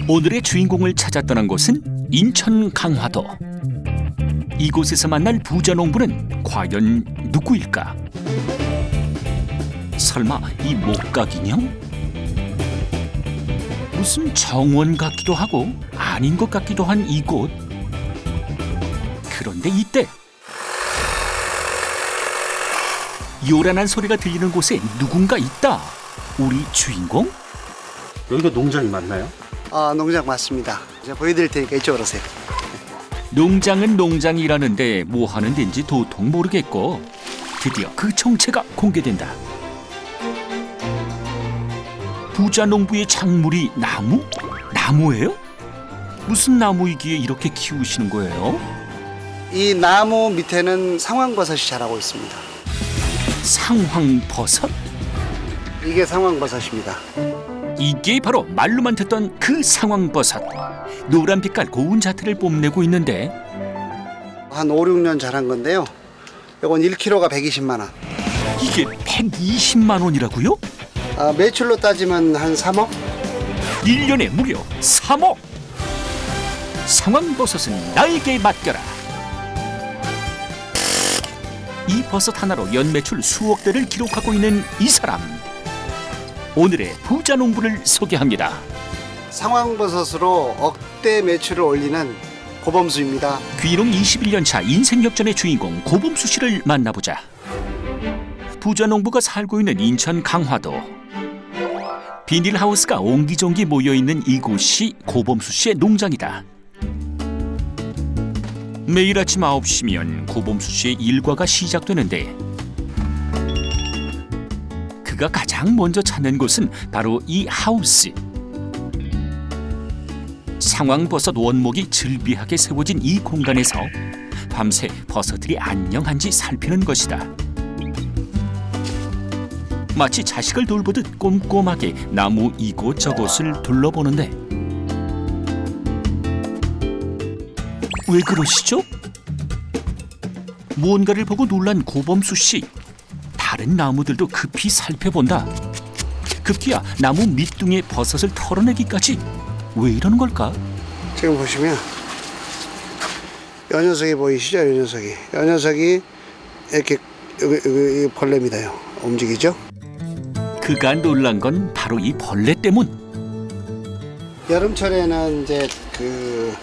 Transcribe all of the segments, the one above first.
오늘의 주인공을 찾아 떠난 곳은 인천 강화도. 이곳에서 만날 부자 농부는 과연 누구일까? 설마 이 목각 인형? 무슨 정원 같기도 하고 아닌 것 같기도 한 이곳. 그런데 이때 요란한 소리가 들리는 곳에 누군가 있다. 우리 주인공? 여기가 농장이 맞나요? 아, 농장 맞습니다. 제가 보여드릴 테니까 이쪽으로 오세요. 농장은 농장이라는데 뭐 하는 데인지 도통 모르겠고 드디어 그 정체가 공개된다. 부자 농부의 작물이 나무? 나무예요? 무슨 나무이기에 이렇게 키우시는 거예요? 이 나무 밑에는 상황버섯이 자라고 있습니다. 상황버섯? 이게 상황버섯입니다. 이게 바로 말로만 듣던 그 상황버섯. 노란 빛깔 고운 자태를 뽐내고 있는데 한 5, 6년 자란 건데요. 이건 1kg가 120만 원. 이게 120만 원이라고요? 아, 매출로 따지면 한 3억? 1년에 무려 3억! 상황버섯은 나에게 맡겨라. 이 버섯 하나로 연매출 수억 대를 기록하고 있는 이 사람. 오늘의 부자 농부를 소개합니다. 상황버섯으로 억대 매출을 올리는 고범수입니다. 귀농 21년 차 인생 역전의 주인공 고범수 씨를 만나보자. 부자 농부가 살고 있는 인천 강화도. 비닐하우스가 옹기종기 모여있는 이곳이 고범수 씨의 농장이다. 매일 아침 9시면 고범수 씨의 일과가 시작되는데 그가 가장 먼저 찾는 곳은 바로 이 하우스. 상황버섯 원목이 즐비하게 세워진 이 공간에서 밤새 버섯들이 안녕한지 살피는 것이다. 마치 자식을 돌보듯 꼼꼼하게 나무 이곳저곳을 둘러보는데 왜 그러시죠? 무언가를 보고 놀란 고범수 씨. 다른 나무들도 급히 살펴본다. 급기야 나무 밑둥에 버섯을 털어내기까지. 왜 이러는 걸까? 지금 보시면 이 녀석이 보이시죠? 이 녀석이. 이 녀석이 이렇게 여기 벌레입니다요. 움직이죠? 그가 놀란 건 바로 이 벌레 때문. 여름철에는 이제 그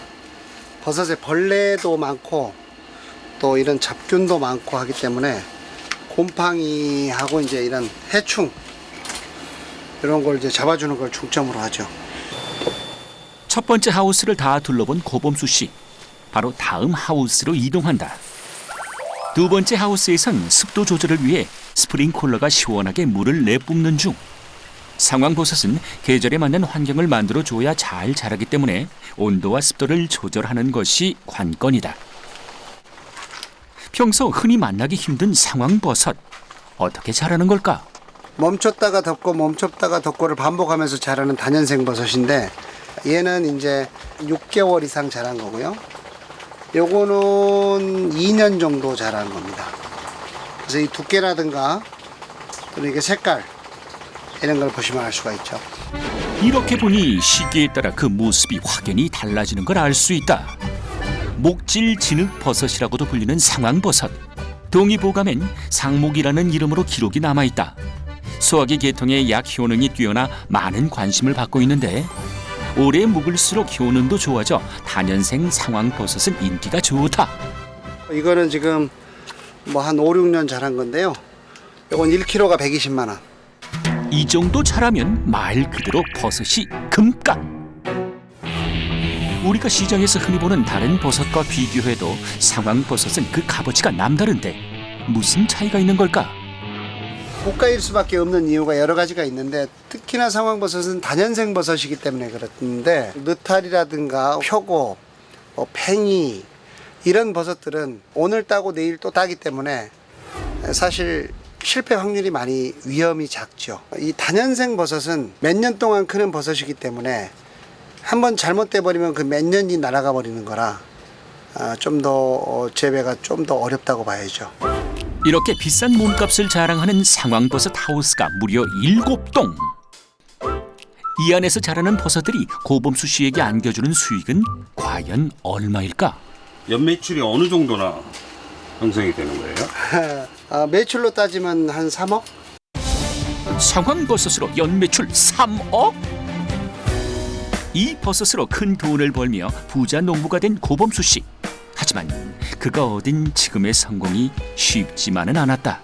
버섯에 벌레도 많고 또 이런 잡균도 많고 하기 때문에 곰팡이하고 이제 이런 해충 이런 걸 이제 잡아주는 걸 중점으로 하죠. 첫 번째 하우스를 다 둘러본 고범수 씨. 바로 다음 하우스로 이동한다. 두 번째 하우스에선 습도 조절을 위해 스프링클러가 시원하게 물을 내뿜는 중. 상황버섯은 계절에 맞는 환경을 만들어 줘야 잘 자라기 때문에 온도와 습도를 조절하는 것이 관건이다. 평소 흔히 만나기 힘든 상황버섯. 어떻게 자라는 걸까? 멈췄다가 덮고 멈췄다가 덮고를 반복하면서 자라는 다년생 버섯인데 얘는 이제 6개월 이상 자란 거고요. 요거는 2년 정도 자라는 겁니다. 그래서 이 두께라든가 또는 이게 색깔 이런 걸 보시면 알 수가 있죠. 이렇게 보니 시기에 따라 그 모습이 확연히 달라지는 걸 알 수 있다. 목질 진흙 버섯이라고도 불리는 상황버섯. 동의보감엔 상목이라는 이름으로 기록이 남아있다. 소화기 계통의 약 효능이 뛰어나 많은 관심을 받고 있는데 오래 묵을수록 효능도 좋아져 다년생 상황버섯은 인기가 좋다. 이거는 지금 뭐 한 5, 6년 자란 건데요. 이건 1kg가 120만 원. 이 정도 자라면 말 그대로 버섯이 금값. 우리가 시장에서 흔히 보는 다른 버섯과 비교해도 상황버섯은 그 값어치가 남다른데 무슨 차이가 있는 걸까? 고가일 수밖에 없는 이유가 여러 가지가 있는데 특히나 상황버섯은 다년생 버섯이기 때문에 그렇는데 느타리라든가 표고, 팽이 이런 버섯들은 오늘 따고 내일 또 따기 때문에 사실 실패 확률이 많이 위험이 작죠. 이 다년생 버섯은 몇 년 동안 크는 버섯이기 때문에 한번 잘못돼 버리면 그 몇 년이 날아가 버리는 거라 좀 더 재배가 좀 더 어렵다고 봐야죠. 이렇게 비싼 몸값을 자랑하는 상황버섯 하우스가 무려 7동. 이 안에서 자라는 버섯들이 고범수 씨에게 안겨주는 수익은 과연 얼마일까? 연매출이 어느 정도나 형성이 되는 거예요? 매출로 따지면 한 3억? 상황버섯으로 연매출 3억? 이 버섯으로 큰 돈을 벌며 부자 농부가 된 고범수 씨. 하지만 그가 얻은 지금의 성공이 쉽지만은 않았다.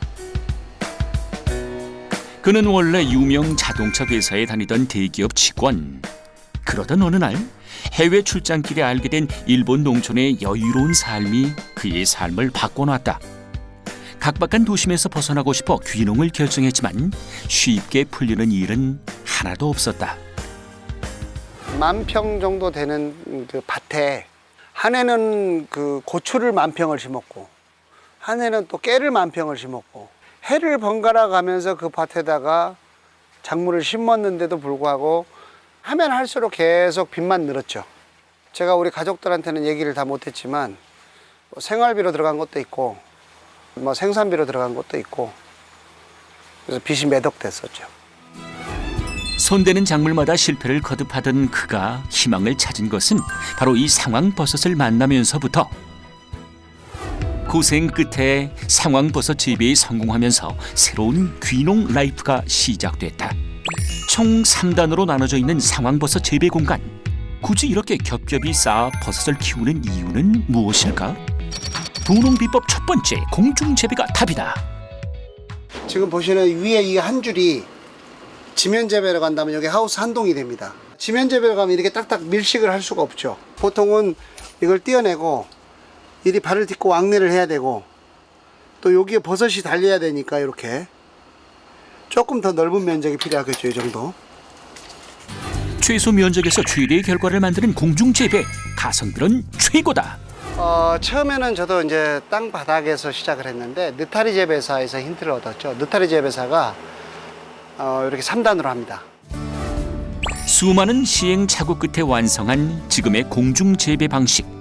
그는 원래 유명 자동차 회사에 다니던 대기업 직원. 그러던 어느 날 해외 출장길에 알게 된 일본 농촌의 여유로운 삶이 그의 삶을 바꿔놨다. 각박한 도심에서 벗어나고 싶어 귀농을 결정했지만 쉽게 풀리는 일은 하나도 없었다. 10,000평 정도 되는 그 밭에 한 해는 그 고추를 10,000평을 심었고 한 해는 또 깨를 10,000평을 심었고 해를 번갈아 가면서 그 밭에다가 작물을 심었는데도 불구하고 하면 할수록 계속 빚만 늘었죠. 제가 우리 가족들한테는 얘기를 다 못했지만 뭐 생활비로 들어간 것도 있고 뭐 생산비로 들어간 것도 있고 그래서 빚이 매덕됐었죠. 손대는 작물마다 실패를 거듭하던 그가 희망을 찾은 것은 바로 이 상황버섯을 만나면서부터. 고생 끝에 상황버섯 재배에 성공하면서 새로운 귀농 라이프가 시작됐다. 총 3단으로 나눠져 있는 상황버섯 재배 공간. 굳이 이렇게 겹겹이 쌓아 버섯을 키우는 이유는 무엇일까? 부농비법 첫 번째, 공중재배가 답이다. 지금 보시는 위에 이 한 줄이 지면 재배로 간다면 여기 하우스 한 동이 됩니다. 지면 재배로 가면 이렇게 딱딱 밀식을 할 수가 없죠. 보통은 이걸 떼어내고 이리 발을 딛고 왕래를 해야 되고 또 여기에 버섯이 달려야 되니까 이렇게 조금 더 넓은 면적이 필요하겠죠. 이 정도. 최소 면적에서 최대의 결과를 만드는 공중재배. 가성비는 최고다. 처음에는 저도 이제 땅 바닥에서 시작을 했는데 느타리 재배사에서 힌트를 얻었죠. 느타리 재배사가 이렇게 3단으로 합니다. 수많은 시행착오 끝에 완성한 지금의 공중재배 방식.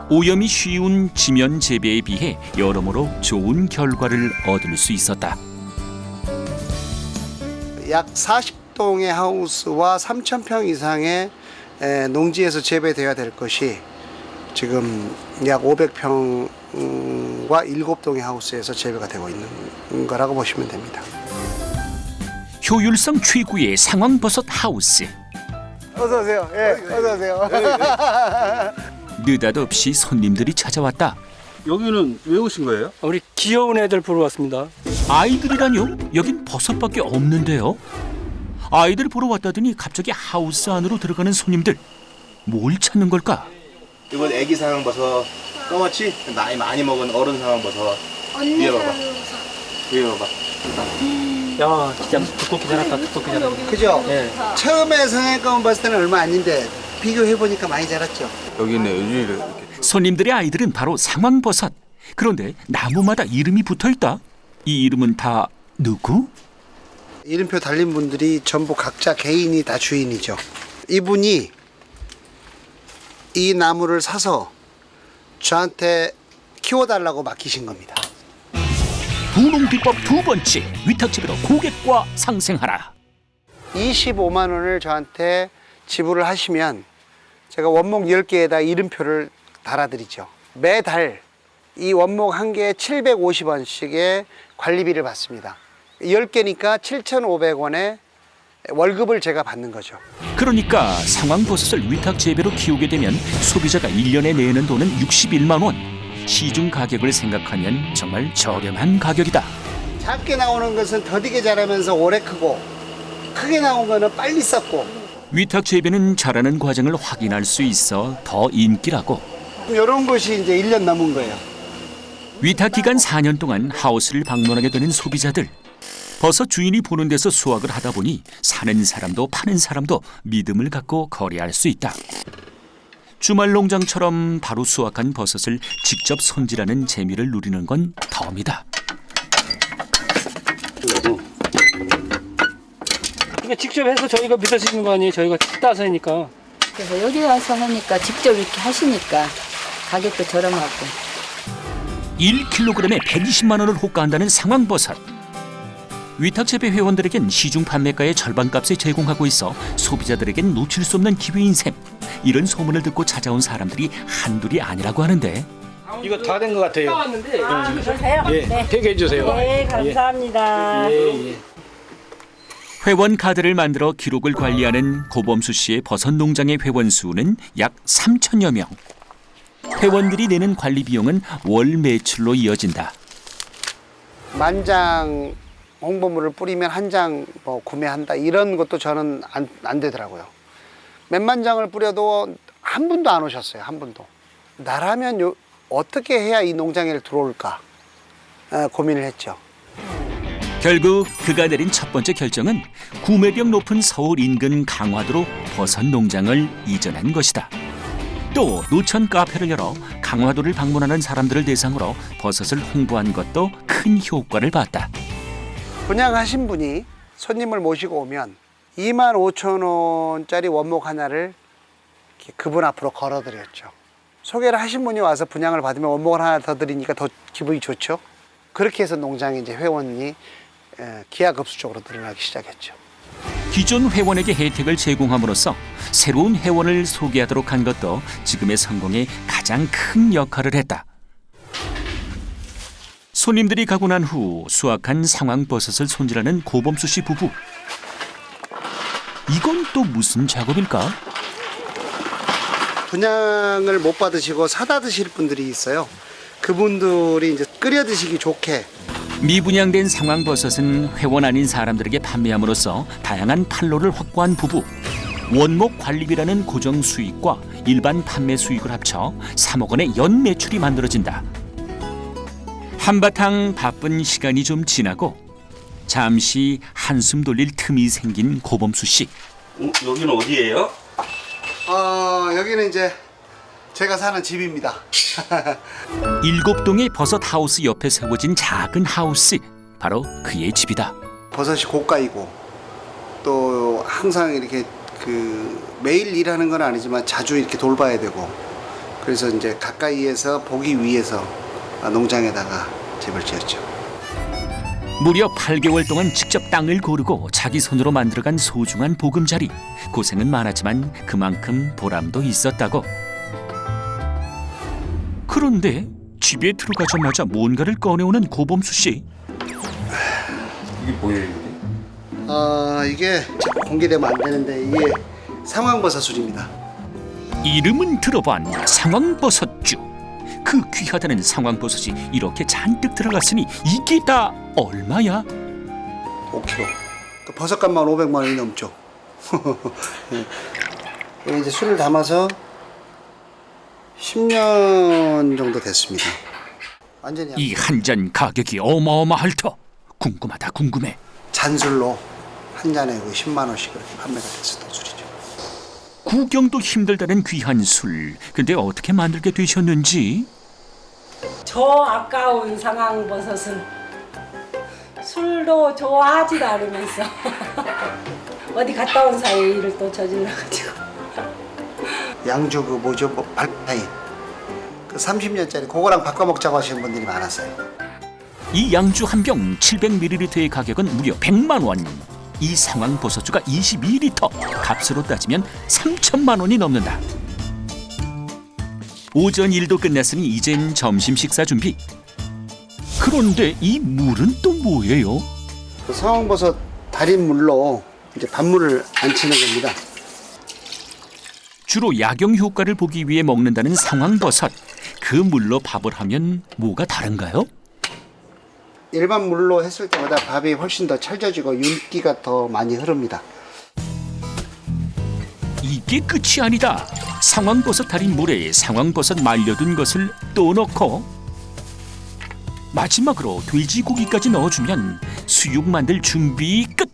오염이 쉬운 지면 재배에 비해 여러모로 좋은 결과를 얻을 수 있었다. 약 40동의 하우스와 3,000평 이상의 농지에서 재배되어야 될 것이 지금 약 500평과 7동의 하우스에서 재배가 되고 있는 거라고 보시면 됩니다. 효율성 최고의 상황버섯 하우스. 어서 오세요. 예, 어서 오세요. 느닷없이 손님들이 찾아왔다. 여기는 왜 오신 거예요? 우리 귀여운 애들 보러 왔습니다. 아이들이라뇨? 여긴 버섯밖에 없는데요. 아이들 보러 왔다더니 갑자기 하우스 안으로 들어가는 손님들. 뭘 찾는 걸까? 이건 애기 상황버섯 까맣지? 나이 많이 먹은 어른 상황버섯. 위에 봐봐. 위에 봐봐. 야, 진짜 두껍게 자랐다, 두껍게 자랐다. 그죠? 예. 처음에 성형감을 봤을 때는 얼마 아닌데 비교해보니까 많이 자랐죠. 여기 있네. 여기를 이렇게. 손님들의 아이들은 바로 상황버섯. 그런데 나무마다 이름이 붙어있다. 이 이름은 다 누구? 이름표 달린 분들이 전부 각자 개인이 다 주인이죠. 이분이 이 나무를 사서 저한테 키워달라고 맡기신 겁니다. 부농비법 두 번째, 위탁재배로 고객과 상생하라. 25만 원을 저한테 지불을 하시면 제가 원목 10개에다 이름표를 달아드리죠. 매달 이 원목 한 개에 750원씩의 관리비를 받습니다. 10개니까 7,500원의 월급을 제가 받는 거죠. 그러니까 상황버섯을 위탁재배로 키우게 되면 소비자가 1년에 내는 돈은 61만 원. 시중 가격을 생각하면 정말 저렴한 가격이다. 작게 나오는 것은 더디게 자라면서 오래 크고 크게 나온 거는 빨리 썩고 위탁재배는 자라는 과정을 확인할 수 있어 더 인기라고. 이런 것이 이제 1년 넘은 거예요. 위탁 기간 4년 동안 하우스를 방문하게 되는 소비자들. 버섯 주인이 보는 데서 수확을 하다 보니 사는 사람도 파는 사람도 믿음을 갖고 거래할 수 있다. 주말 농장처럼 바로 수확한 버섯을 직접 손질하는 재미를 누리는 건 덤이다. 그러니까 직접 해서 저희가 믿을 수 있는 거 아니에요? 저희가 따서 하니까. 그래서 여기 와서 하니까 직접 이렇게 하시니까 가격도 저렴하고. 1kg에 120만 원을 호가한다는 상황버섯. 위탁재배 회원들에겐 시중 판매가의 절반값에 제공하고 있어 소비자들에겐 놓칠 수 없는 기회인 셈. 이런 소문을 듣고 찾아온 사람들이 한둘이 아니라고 하는데 이거 다 된 것 같아요. 왔는데 그러세요? 예, 폐기해 주세요. 네, 감사합니다. 예, 예. 회원 카드를 만들어 기록을 관리하는 고범수 씨의 버섯 농장의 회원 수는 약 3천여 명. 회원들이 내는 관리 비용은 월 매출로 이어진다. 만장 홍보물을 뿌리면 한 장 뭐 구매한다 이런 것도 저는 안 되더라고요. 몇만 장을 뿌려도 한 분도 안 오셨어요. 한 분도. 나라면 어떻게 해야 이 농장에 들어올까 고민을 했죠. 결국 그가 내린 첫 번째 결정은 구매력 높은 서울 인근 강화도로 버섯 농장을 이전한 것이다. 또 노천 카페를 열어 강화도를 방문하는 사람들을 대상으로 버섯을 홍보한 것도 큰 효과를 봤다. 분양하신 분이 손님을 모시고 오면 25,000원짜리 원목 하나를 그분 앞으로 걸어드렸죠. 소개를 하신 분이 와서 분양을 받으면 원목을 하나 더 드리니까 더 기분이 좋죠. 그렇게 해서 농장에 이제 회원이 기하급수적으로 늘어나기 시작했죠. 기존 회원에게 혜택을 제공함으로써 새로운 회원을 소개하도록 한 것도 지금의 성공에 가장 큰 역할을 했다. 손님들이 가고 난 후 수확한 상황버섯을 손질하는 고범수 씨 부부. 이건 또 무슨 작업일까? 분양을 못 받으시고 사다 드실 분들이 있어요. 그분들이 이제 끓여 드시기 좋게 미분양된 상황버섯은 회원 아닌 사람들에게 판매함으로써 다양한 판로를 확보한 부부. 원목 관리비라는 고정 수익과 일반 판매 수익을 합쳐 3억 원의 연 매출이 만들어진다. 한바탕 바쁜 시간이 좀 지나고 잠시 한숨 돌릴 틈이 생긴 고범수 씨. 여기는 어디예요? 여기는 이제 제가 사는 집입니다. 7동의 버섯 하우스 옆에 세워진 작은 하우스. 바로 그의 집이다. 버섯이 고가이고 또 항상 이렇게 매일 일하는 건 아니지만 자주 이렇게 돌봐야 되고 그래서 이제 가까이에서 보기 위해서 농장에다가 집을 지었죠. 무려 8개월 동안 직접 땅을 고르고 자기 손으로 만들어간 소중한 보금자리. 고생은 많았지만 그만큼 보람도 있었다고. 그런데 집에 들어가자마자 뭔가를 꺼내오는 고범수 씨. 이게 뭐예요? 이게 공개되면 안 되는데 이게 상황버섯술입니다. 이름은 들어봤냐, 상황버섯주. 그 귀하다는 상황버섯이 이렇게 잔뜩 들어갔으니 이게 다 얼마야? 5kg. 그 버섯값만 500만 원이 넘죠. 여기 이제 술을 담아서 10년 정도 됐습니다. 완전히 이 한 잔 가격이 어마어마할 터. 궁금하다 궁금해. 잔술로 한 잔에 10만 원씩 그렇게 판매가 됐었던 술이죠. 구경도 힘들다는 귀한 술. 근데 어떻게 만들게 되셨는지? 저 아까운 상황버섯은 술도 좋아하지도 않으면서 어디 갔다 온 사이에 일을 또 저질러가지고 양주 발파인 30년짜리 그거랑 바꿔먹자고 하시는 분들이 많았어요. 이 양주 한 병 700ml의 가격은 무려 100만 원. 이 상황버섯주가 22리터. 값으로 따지면 3천만 원이 넘는다. 오전 일도 끝났으니 이젠 점심 식사 준비. 그런데 이 물은 또 뭐예요? 그 상황버섯 달인 물로 이제 밥물을 안 치는 겁니다. 주로 약용 효과를 보기 위해 먹는다는 상황버섯. 그 물로 밥을 하면 뭐가 다른가요? 일반 물로 했을 때보다 밥이 훨씬 더 찰져지고 윤기가 더 많이 흐릅니다. 이게 끝이 아니다. 상황버섯 달인 물에 상황버섯 말려둔 것을 또 넣고 마지막으로 돼지고기까지 넣어주면 수육 만들 준비 끝.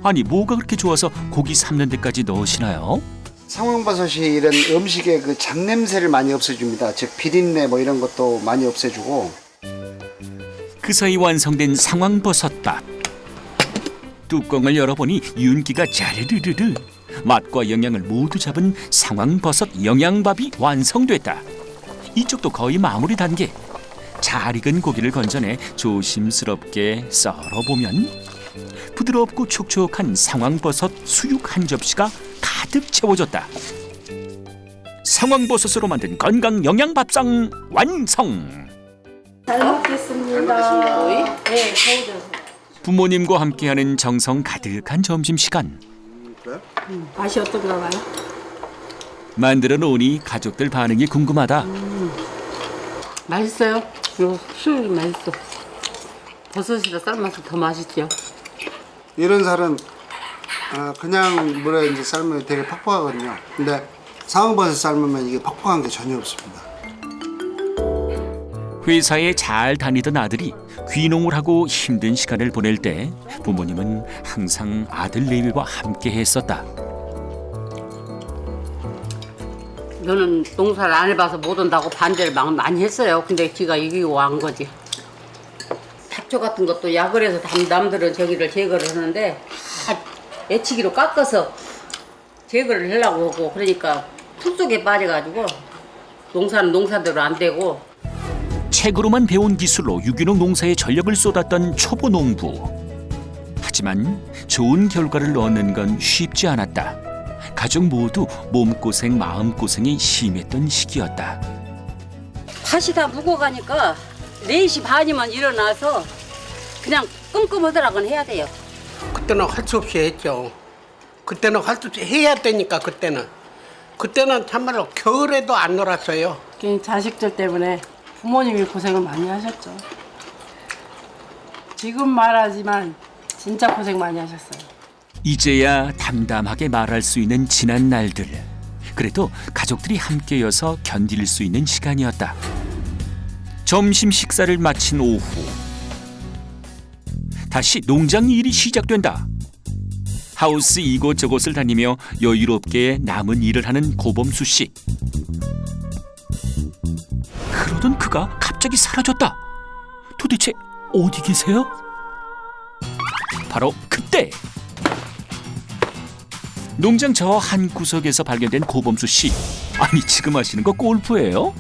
아니 뭐가 그렇게 좋아서 고기 삶는 데까지 넣으시나요? 상황버섯이 이런 음식의 그 잡냄새를 많이 없애줍니다. 즉 비린내 뭐 이런 것도 많이 없애주고. 그 사이 완성된 상황버섯밥. 뚜껑을 열어보니 윤기가 자르르르르. 맛과 영양을 모두 잡은 상황버섯 영양밥이 완성됐다. 이쪽도 거의 마무리 단계. 잘 익은 고기를 건져내 조심스럽게 썰어보면 부드럽고 촉촉한 상황버섯 수육 한 접시가 가득 채워졌다. 상황버섯으로 만든 건강 영양 밥상 완성. 잘 먹겠습니다. 네, 서울에서. 부모님과 함께하는 정성 가득한 점심시간. 맛이 어떤가 봐요? 만들어 놓으니 가족들 반응이 궁금하다. 맛있어요. 이거 수육이 맛있어. 버섯이라 삶아서 더 맛있죠. 이런 살은 그냥 물에 이제 삶으면 되게 퍽퍽하거든요. 근데 상황버섯 삶으면 이게 퍽퍽한 게 전혀 없습니다. 회사에 잘 다니던 아들이 귀농을 하고 힘든 시간을 보낼 때 부모님은 항상 아들 내외와 함께 했었다. 저는 농사를 안 해봐서 못 온다고 반대를 많이 했어요. 근데 지가 이기고 온 거지. 잡초 같은 것도 약을 해서 남들은 저기를 제거를 하는데 다 애치기로 깎아서 제거를 하려고 하고 그러니까 풀 속에 빠져가지고 농사는 농사대로 안 되고 책으로만 배운 기술로 유기농 농사에 전력을 쏟았던 초보 농부. 하지만 좋은 결과를 얻는 건 쉽지 않았다. 가족 모두 몸고생 마음고생이 심했던 시기였다. 팥이 다 묵어가니까 4시 반이면 일어나서 그냥 끔끔하더라고는 해야 돼요. 그때는 할 수 없이 했죠. 그때는 할 수 없이 해야 되니까 그때는 참말로 겨울에도 안 놀았어요. 자식들 때문에 부모님이 고생을 많이 하셨죠. 지금 말하지만 진짜 고생 많이 하셨어요. 이제야 담담하게 말할 수 있는 지난 날들. 그래도 가족들이 함께여서 견딜 수 있는 시간이었다. 점심 식사를 마친 오후. 다시 농장 일이 시작된다. 하우스 이곳저곳을 다니며 여유롭게 남은 일을 하는 고범수 씨. 그러던 그가 갑자기 사라졌다. 도대체 어디 계세요? 바로 그때 농장 저 한 구석에서 발견된 고범수 씨. 아니 지금 하시는 거 골프예요?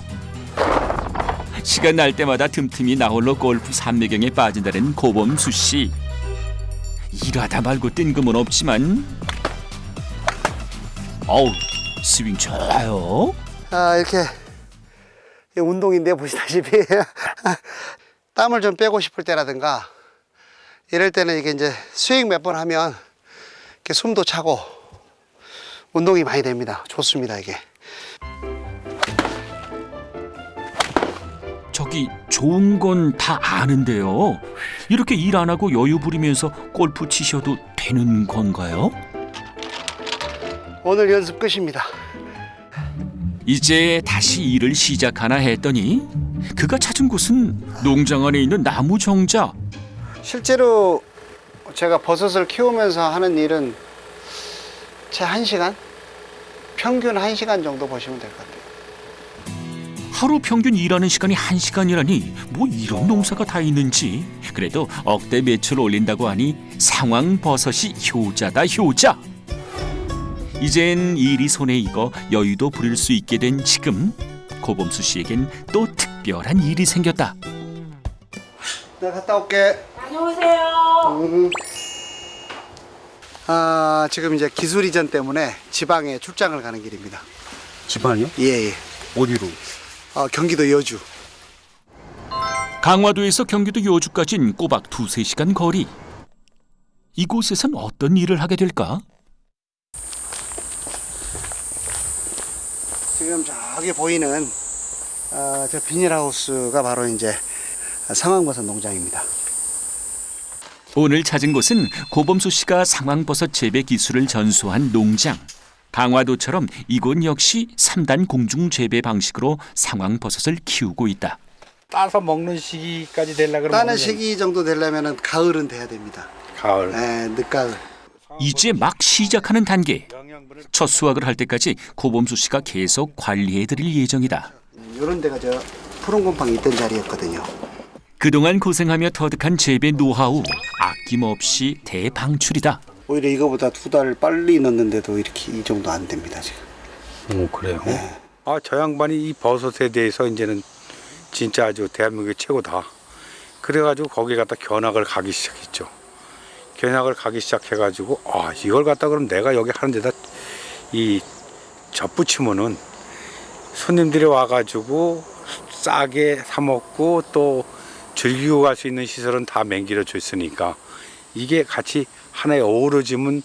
시간 날 때마다 틈틈이 나홀로 골프 삼매경에 빠진다는 고범수 씨. 일하다 말고 뜬금은 없지만 어우 스윙 좋아요. 이렇게 운동인데 보시다시피 땀을 좀 빼고 싶을 때라든가 이럴 때는 이게 이제 스윙 몇 번 하면 이렇게 숨도 차고 운동이 많이 됩니다. 좋습니다 이게. 저기 좋은 건 다 아는데요. 이렇게 일 안 하고 여유 부리면서 골프 치셔도 되는 건가요? 오늘 연습 끝입니다. 이제 다시 일을 시작하나 했더니 그가 찾은 곳은 농장 안에 있는 나무 정자. 실제로 제가 버섯을 키우면서 하는 일은 채 1시간? 평균 1시간 정도 보시면 될 것 같아요. 하루 평균 일하는 시간이 1시간이라니 뭐 이런 농사가 다 있는지. 그래도 억대 매출 올린다고 하니 상황버섯이 효자다 효자. 이젠 일이 손에 익어 여유도 부릴 수 있게 된 지금 고범수 씨에겐 또 특별한 일이 생겼다. 네, 갔다 올게. 다녀오세요. 지금 이제 기술 이전 때문에 지방에 출장을 가는 길입니다. 집안이요? 예. 어디로? 경기도 여주. 강화도에서 경기도 여주까지는 꼬박 2-3시간 거리. 이곳에선 어떤 일을 하게 될까? 지금 저기 보이는 저 비닐하우스가 바로 이제 상황버섯 농장입니다. 오늘 찾은 곳은 고범수 씨가 상황버섯 재배 기술을 전수한 농장. 강화도처럼 이곳 역시 3단 공중 재배 방식으로 상황버섯을 키우고 있다. 따서 먹는 시기까지 되려고 그러면 따는 시기 정도 되려면 가을은 돼야 됩니다. 가을. 네, 늦가을. 이제 막 시작하는 단계. 첫 수확을 할 때까지 고범수 씨가 계속 관리해드릴 예정이다. 이런 데가 저 푸른 곰팡이 있던 자리였거든요. 그동안 고생하며 터득한 재배 노하우 아낌없이 대방출이다. 오히려 이거보다 2달 빨리 넣는데도 이렇게 이 정도 안 됩니다 지금. 그래요. 저 양반이 이 버섯에 대해서 이제는 진짜 아주 대한민국의 최고다. 그래가지고 거기 갖다 견학을 가기 시작했죠. 견학을 가기 시작해가지고 이걸 갖다 그럼 내가 여기 하는 데다 이 접붙이면은 손님들이 와가지고 싸게 사 먹고 또 즐기고 갈 수 있는 시설은 다 맹기려 줬으니까 이게 같이 하나에 어우러지면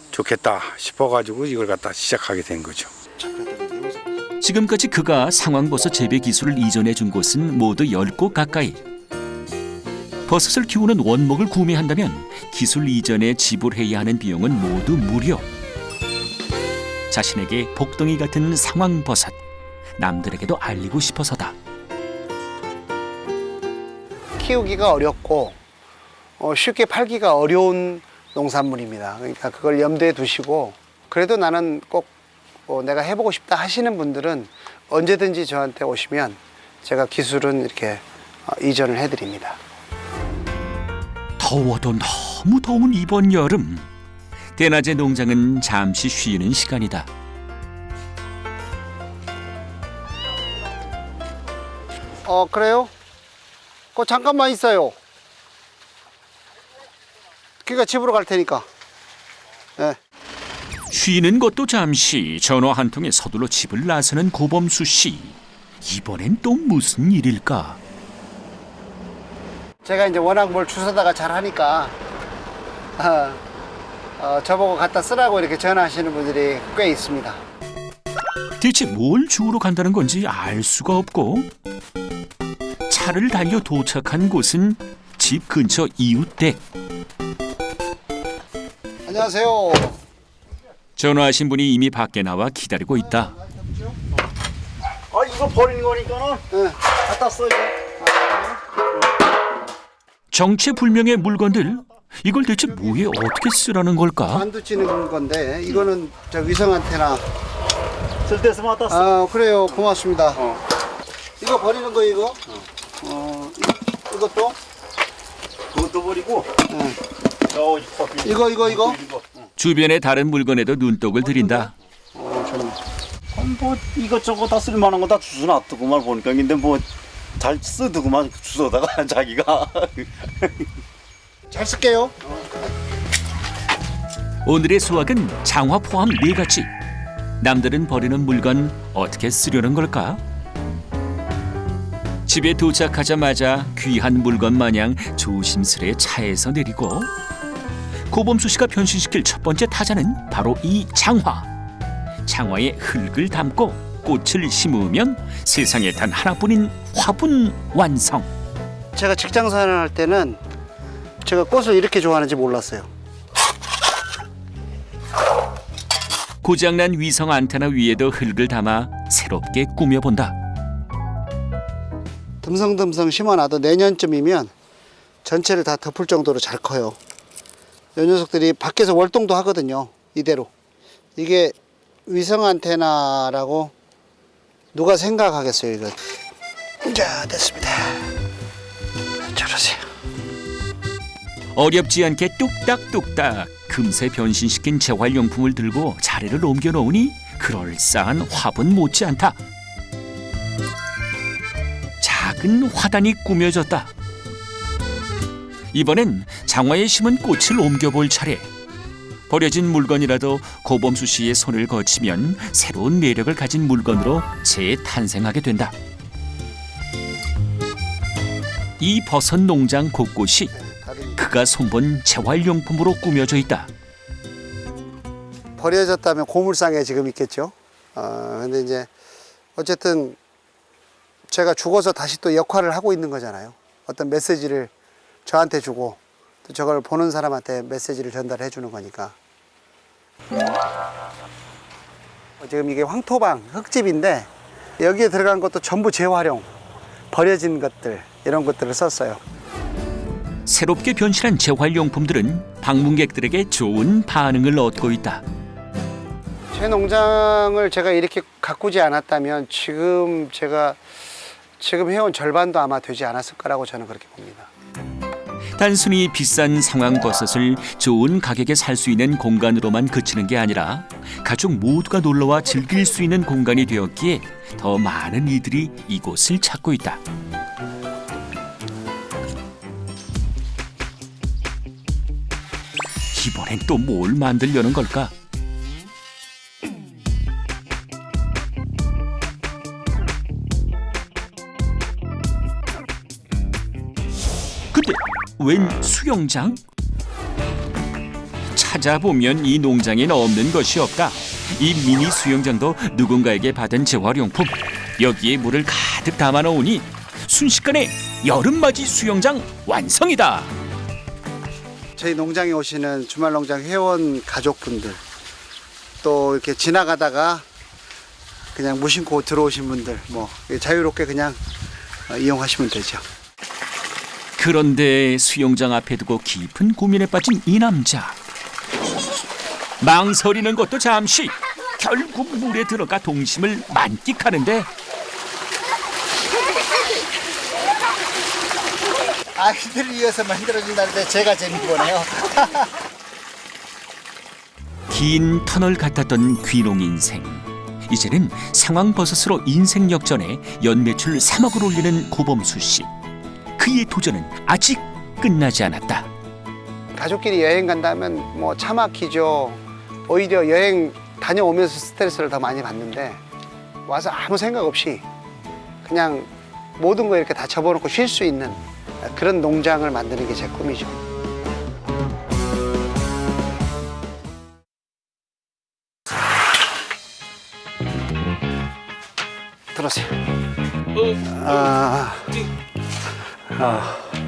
좋겠다 싶어가지고 이걸 갖다 시작하게 된 거죠. 지금까지 그가 상황버섯 재배 기술을 이전해 준 곳은 모두 10곳 가까이. 버섯을 키우는 원목을 구매한다면 기술 이전에 지불해야 하는 비용은 모두 무료. 자신에게 복덩이 같은 상황버섯, 남들에게도 알리고 싶어서다. 키우기가 어렵고 쉽게 팔기가 어려운 농산물입니다. 그러니까 그걸 염두에 두시고 그래도 나는 꼭 내가 해보고 싶다 하시는 분들은 언제든지 저한테 오시면 제가 기술은 이렇게 이전을 해드립니다. 더워도 너무 더운 이번 여름. 대낮에 농장은 잠시 쉬는 시간이다. 그래요? 잠깐만 있어요. 그러니까 집으로 갈 테니까. 네. 쉬는 것도 잠시 전화 한 통에 서둘러 집을 나서는 고범수 씨. 이번엔 또 무슨 일일까? 제가 이제 워낙 뭘 주워다가 잘 하니까 저보고 갖다 쓰라고 이렇게 전화하시는 분들이 꽤 있습니다. 대체 뭘 주우러 간다는 건지 알 수가 없고 차를 달려 도착한 곳은 집 근처 이웃댁. 안녕하세요. 전화하신 분이 이미 밖에 나와 기다리고 있다. 이거 버리는 거니까는 네. 갖다 써요. 정체불명의 물건들, 이걸 대체 뭐에 어떻게 쓰라는 걸까? 만두 찌는 건데 이거는 저 위성 안테나. 쓸 때 쓰면 갖다 써. 그래요. 고맙습니다. 이거 버리는 거 이거? 이것도? 그것도 버리고. 네. 커피. 이거? 주변의 다른 물건에도 눈독을 들인다. 뭐 이것저것 다 쓸만한 거 다 주워 놔두고만 보니까 근데 뭐 잘 쓰두고만 주워다가 자기가 잘 쓸게요. 오늘의 수확은 장화 포함 4가지. 남들은 버리는 물건 어떻게 쓰려는 걸까? 집에 도착하자마자 귀한 물건 마냥 조심스레 차에서 내리고 고범수 씨가 변신시킬 첫 번째 타자는 바로 이 장화. 장화에 흙을 담고 꽃을 심으면 세상에 단 하나뿐인 화분 완성. 제가 직장 생활할 때는 제가 꽃을 이렇게 좋아하는지 몰랐어요. 고장난 위성 안테나 위에도 흙을 담아 새롭게 꾸며본다. 듬성듬성 심어놔도 내년쯤이면 전체를 다 덮을 정도로 잘 커요. 이 녀석들이 밖에서 월동도 하거든요. 이대로. 이게 위성 안테나라고 누가 생각하겠어요, 이거. 자, 됐습니다. 저러세요. 어렵지 않게 뚝딱뚝딱 금세 변신시킨 재활용품을 들고 자리를 옮겨놓으니 그럴싸한 화분 못지않다. 작은 화단이 꾸며졌다. 이번엔 장화에 심은 꽃을 옮겨볼 차례. 버려진 물건이라도 고범수 씨의 손을 거치면 새로운 매력을 가진 물건으로 재탄생하게 된다. 이 버섯 농장 곳곳이 그가 손본 재활용품으로 꾸며져 있다. 버려졌다면 고물상에 지금 있겠죠. 근데 이제 어쨌든 제가 죽어서 다시 또 역할을 하고 있는 거잖아요. 어떤 메시지를 저한테 주고 또 저걸 보는 사람한테 메시지를 전달해 주는 거니까. 지금 이게 황토방 흙집인데 여기에 들어간 것도 전부 재활용, 버려진 것들 이런 것들을 썼어요. 새롭게 변신한 재활용품들은 방문객들에게 좋은 반응을 얻고 있다. 제 농장을 제가 이렇게 가꾸지 않았다면 지금 제가 해온 절반도 아마 되지 않았을 거라고 저는 그렇게 봅니다. 단순히 비싼 상황버섯을 좋은 가격에 살 수 있는 공간으로만 그치는 게 아니라 가족 모두가 놀러와 즐길 수 있는 공간이 되었기에 더 많은 이들이 이곳을 찾고 있다. 이번엔 또 뭘 만들려는 걸까? 근데 웬 수영장? 찾아보면 이 농장엔 없는 것이 없다. 이 미니 수영장도 누군가에게 받은 재활용품. 여기에 물을 가득 담아 놓으니 순식간에 여름맞이 수영장 완성이다. 저희 농장에 오시는 주말 농장 회원 가족분들, 또 이렇게 지나가다가 그냥 무심코 들어오신 분들, 뭐 자유롭게 그냥 이용하시면 되죠. 그런데 수영장 앞에 두고 깊은 고민에 빠진 이 남자. 망설이는 것도 잠시. 결국 물에 들어가 동심을 만끽하는데 아이들을 위해서 만들어진다는데 제가 재미보네요. 긴 터널 같았던 귀농 인생. 이제는 상황버섯으로 인생 역전에 연매출 3억을 올리는 고범수 씨. 그의 도전은 아직 끝나지 않았다. 가족끼리 여행 간다면 뭐 차 막히죠. 오히려 여행 다녀오면서 스트레스를 더 많이 받는데 와서 아무 생각 없이 그냥 모든 거 이렇게 다 접어놓고 쉴 수 있는 그런 농장을 만드는 게 제 꿈이죠. 들어오세요.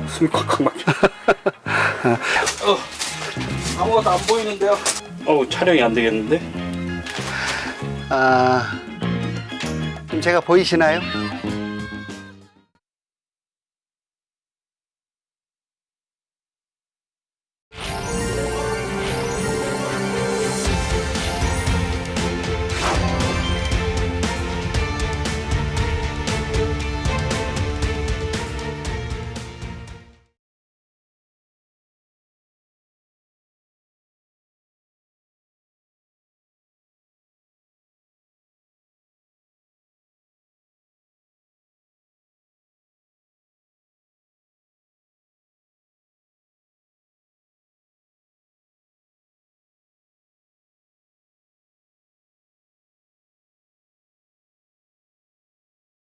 숨이 콱콱 막혀. 아무것도 안 보이는데요. 촬영이 안 되겠는데? 그럼 제가 보이시나요?